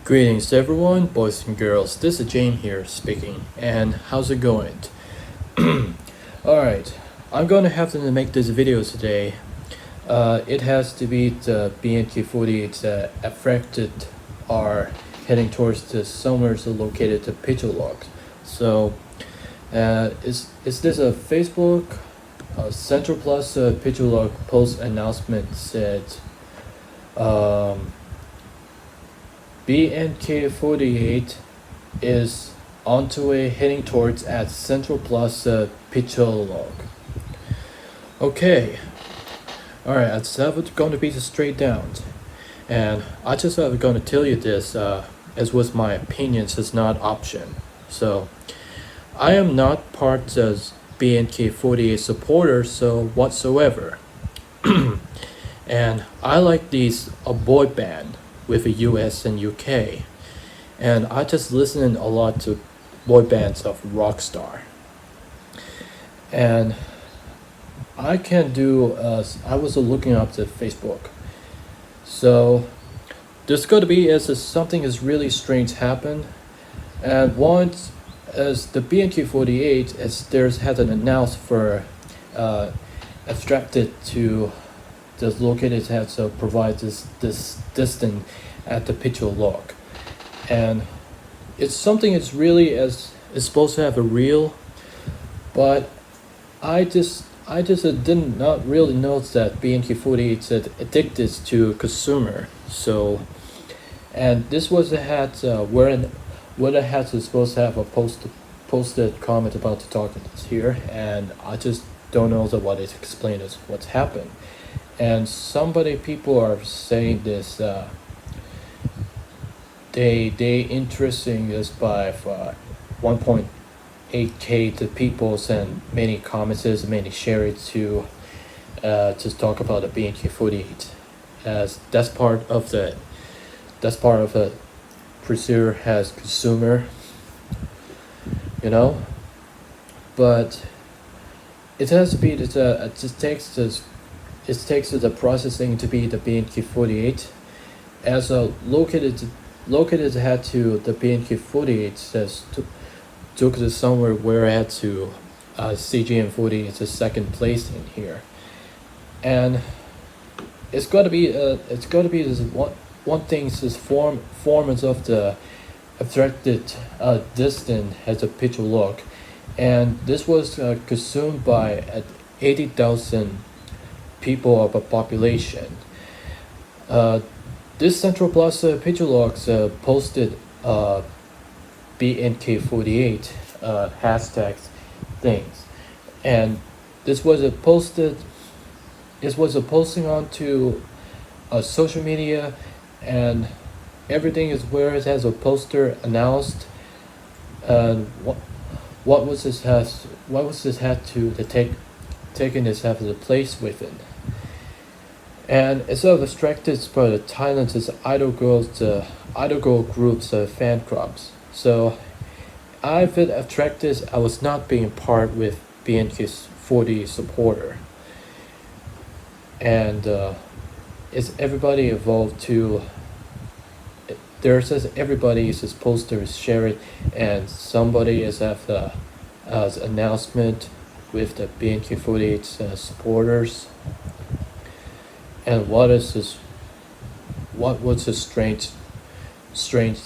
Greetings everyone, boys and girls. This is James here speaking, and how's it going? Alright, I'm gonna have to make this video today. It has to be the BNK48 affected are heading towards the somewhere located to Phitsanulok. So, is this a Facebook? CentralPlaza Phitsanulok post announcement said, BNK48 is on to way heading towards at CentralPlaza Phitsanulok. Okay, alright, that's going to be straight down. And I just going to tell you this, as with my opinions is not option. So, I am not part of BNK48 supporter, so whatsoever. And I like these a boy band with the US and UK, and I just listen a lot to boy bands of Rockstar. And I can do I was looking up to Facebook, so there's got to be as something is really strange happen. And once as the BNK48 as there's had an announced for abstracted to the located had to provide this distance at the Phitsanulok, and it's something it's really as it's supposed to have a real, but I just did not really notice that BNK48 said addicted to consumer. So, and this was a hat where the hat is supposed to have a posted comment about the talk here, and I just don't know what it explained as what's happened. And people are saying this they interesting this by 1.8k to people, and many comments and many share it to talk about the BNK48 as that's part of the producer has consumer, but it has to be that it just takes this. It takes the processing to be the BNK48 as a located had to the BNK48 says took to somewhere where I had to CGM40 is the second place in here, and it's got to be this one thing is formats of the abstracted distance has a Phitsanulok, and this was consumed by 80,000 people of a population. This CentralPlaza Phitsanulok posted BNK48 hashtags things, and this was a posting onto social media, and everything is where it has a poster announced. And what was this had to taking this have the place within. And it's sort of abstracted by the Thailand's idol girl groups, fan clubs. So I felt attracted. I was not being part with BNK40 supporter, and it's everybody evolved to. There says everybody is supposed to share it, and somebody is have the announcement with the BNK48 supporters. And what was this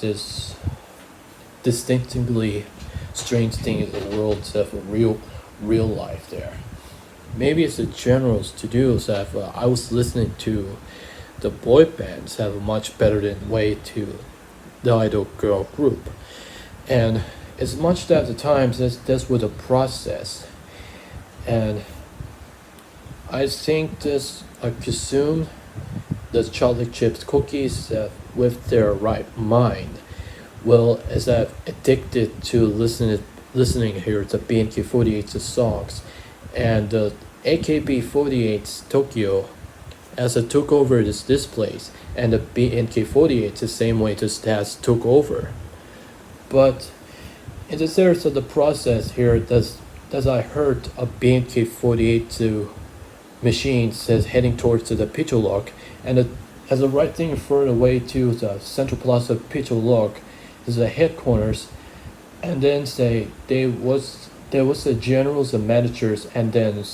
this distinctively strange thing in the world of real life there? Maybe it's the generals to do that. I was listening to the boy bands have a much better than way to the idol girl group, and as much that the times that's with the process. And I think this, I presume, the chocolate chips cookies with their right mind will as that addicted to listening here to BNK48's songs, and AKB48's Tokyo as it took over this place, and the BNK48 the same way just has took over. But in the series of the process here, does I heard a BNK48 to machine says heading towards the Phitsanulok, and as a right thing further away to the CentralPlaza Phitsanulok is the headquarters, and then there was the generals and managers, and then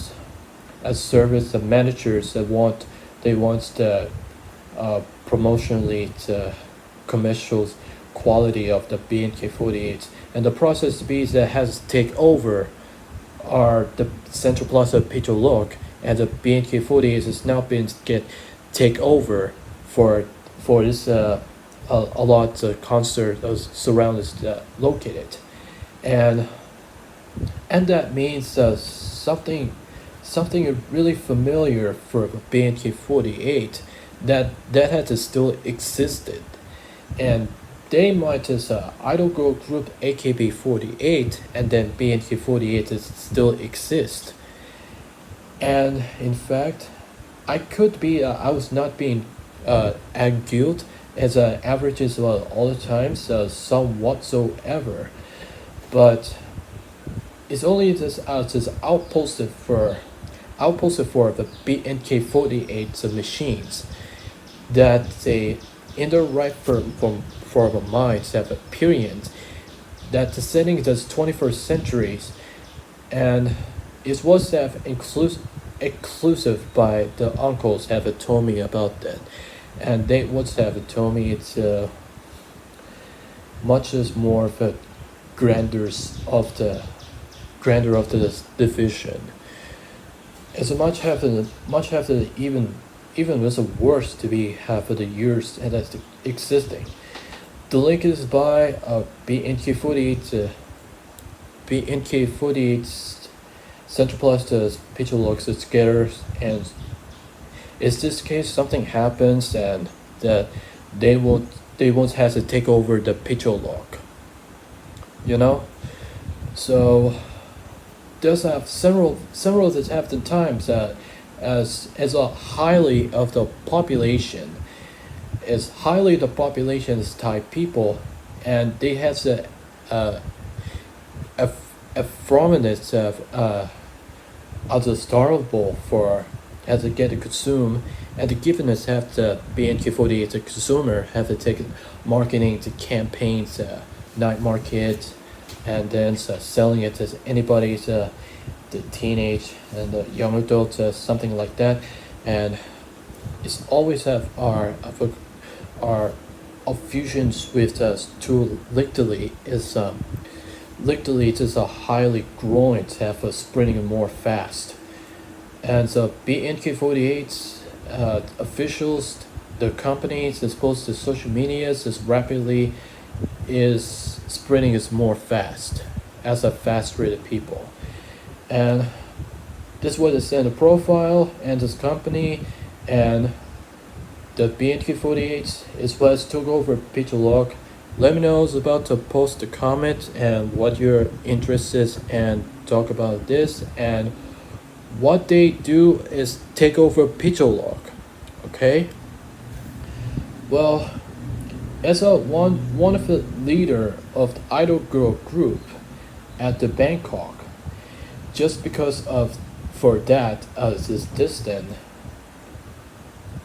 as service the managers that want the promotionally the commercial quality of the BNK48, and the process bees that has take over are the CentralPlaza Phitsanulok, and the BNK48 has now been get take over for this a lot of concert surrounds located, and that means something really familiar for BNK48 that had still existed, and they might as idol girl group AKB48, and then BNK48 is still exist. And in fact, I was not being argued as averages all the times some whatsoever, but it's only just outposted for the BNK48 machines that they in the right for the minds have experience that the setting is 21st centuries, and it was exclusive by the uncles have told me about that, and they would have told me it's much as more of a grandeur of the division. As much have the even was worse to be half of the years and that's existing. The link is by BNK48 BNK48 CentralPlaza Phitsanulok together, and in this case something happens and that they won't have to take over the Phitsanulok, you know. So there's several that have the times that as a highly of the population is type people, and they have the a prominence of startable for as to get to consume, and the givenness have to BNK48 the consumer have to take marketing to campaigns, night market, and then selling it to anybody's the teenage and the young adult, something like that, and it's always have our fusions with too literally is literally it is a highly growing to have a spreading more fast, and so BNK48 officials, the companies as opposed to social medias is rapidly is spreading is more fast as a fast rate of people, and this was it's in the profile and this company, and the BNK48 is what took over Phitsanulok. Let me know about to post a comment and what your interest is and talk about this, and what they do is take over Phitsanulok. Okay, well, as one of the leader of the idol girl group at the Bangkok, just because of for that this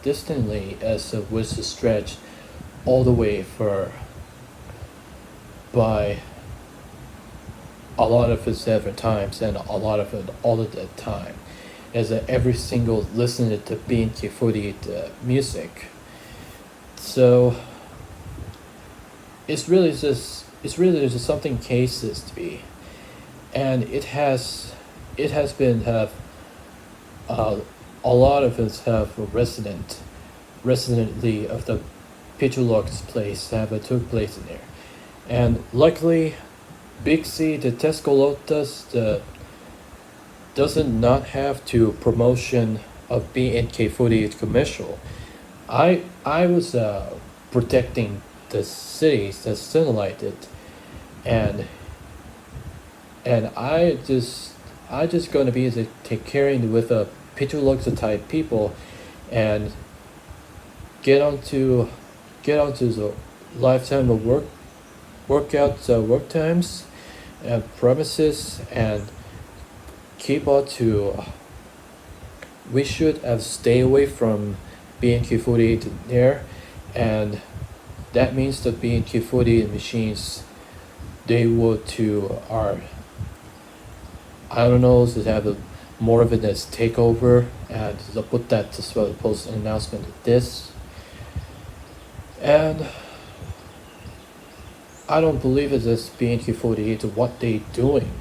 distantly as was the stretch all the way for by a lot of its ever times and a lot of it all of that time, as every single listening to BNK48 music. So it's really just something cases to be, and it has been have a lot of us have residently of the Phitsanulok's place have took place in there, and luckily Big C the Tescolotas doesn't not have to promotion of BNK48 commercial. I was protecting the cities that sunlighted, and I just gonna be to take caring with a Phitsanulok type people, and get onto the lifetime of work times and premises, and keep out to we should have stay away from BNK48 there, and that means the BNK48 machines, they would to our, I don't know, to have a more of it as takeover, and to put that as well, post an announcement of this. And I don't believe it is BNK48 what they doing,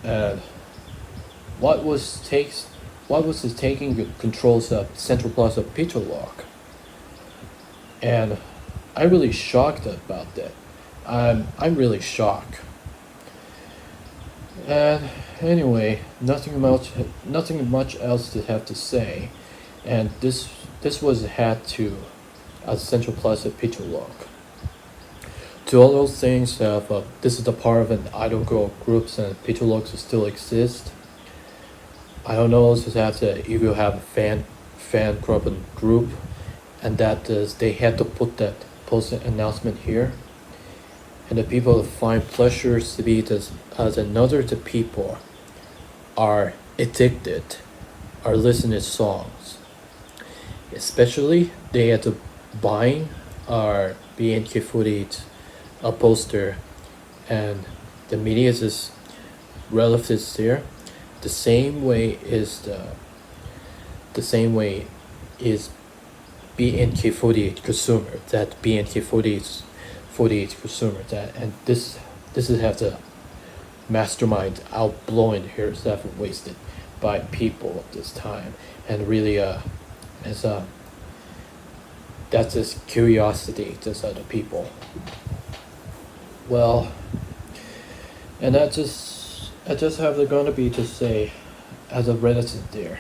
and what was it taking the controls of CentralPlaza Phitsanulok. And I'm really shocked about that. I'm really shocked. And anyway, nothing much else to have to say. And this was had to CentralPlaza Phitsanulok. To all those things, this is the part of an idol girl groups and Phitsanulok still exist. I don't know if you have a fan club and group, and that is they had to put that post announcement here, and the people find pleasures to be as another the people are addicted, are listening to songs. Especially they had to buying our BNK48 a poster, and the media is relatives there. The same way is BNK48 consumer, that BNK48 consumer, that, and this is have the mastermind outblowing here stuff wasted by people at this time, and really that's just curiosity just other people. Well, and I just have gonna be to say, as a reticent there,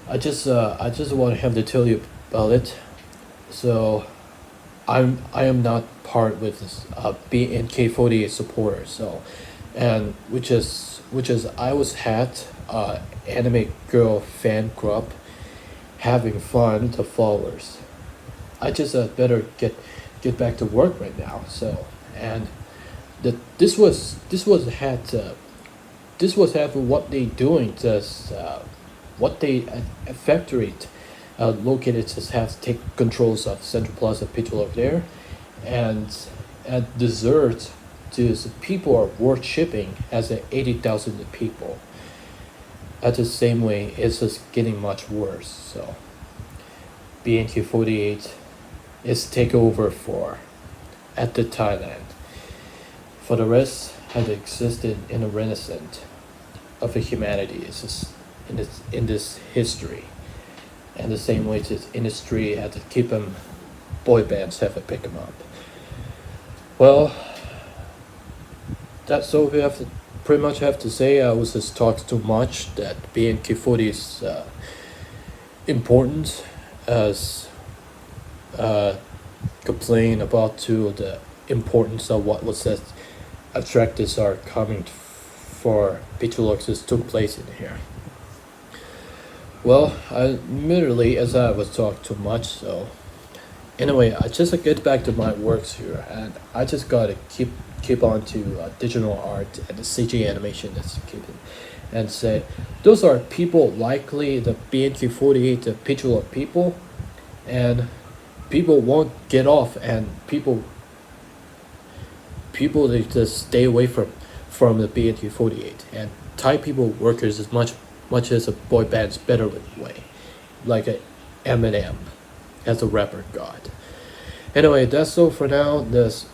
I just want to have to tell you about it. So I am not part with this BNK48 supporter. So, and which is I was had anime girl fan club having fun to followers. I just better get back to work right now. So, and this was what they doing, just what they a factory located just have to take controls of CentralPlaza Phitsanulok there, and at dessert to people are worshipping as 80,000 people. At the same way, it's just getting much worse. So BNK48 is takeover for at the Thailand. For the rest had existed in a renaissance of the humanity is just in this history, and the same way this industry had to keep them, boy bands have to pick them up. Well, that's all we have to pretty much have to say. I was just talking too much that BNK40 is important as complain about to the importance of what was that attractors are coming for Phitsanulok took place in here. Well, admittedly, as I was talking too much, so anyway, I just get back to my works here, and I just gotta keep on to digital art and the CG animation that's keeping, and say those are people likely the BNK48 the Phitsanulok people, and people won't get off, and people they just stay away from the BNK48, and Thai people workers as much as a boy band's better way, like a Eminem as a rapper god. Anyway, that's all for now. This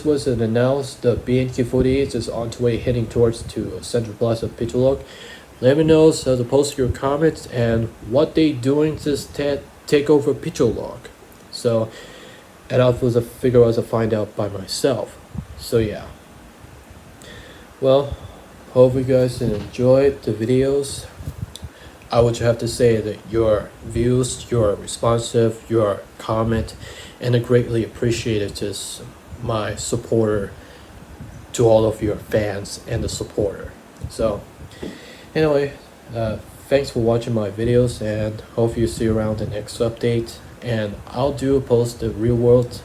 was an announced the BNK48 is on its way heading towards to CentralPlaza Phitsanulok. Let me know, so to post your comments and what they doing to take over Phitsanulok. So, and I was a figure out to find out by myself. So yeah. Well, hope you guys enjoyed the videos. I would have to say that your views, your responsive, your comment, and I greatly appreciate just my supporter to all of your fans and the supporter. So anyway, thanks for watching my videos, and hope you see you around the next update. And I'll post the real world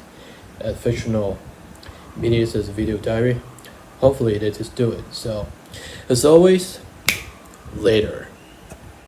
fictional videos as a video diary. Hopefully they just do it. So as always, later.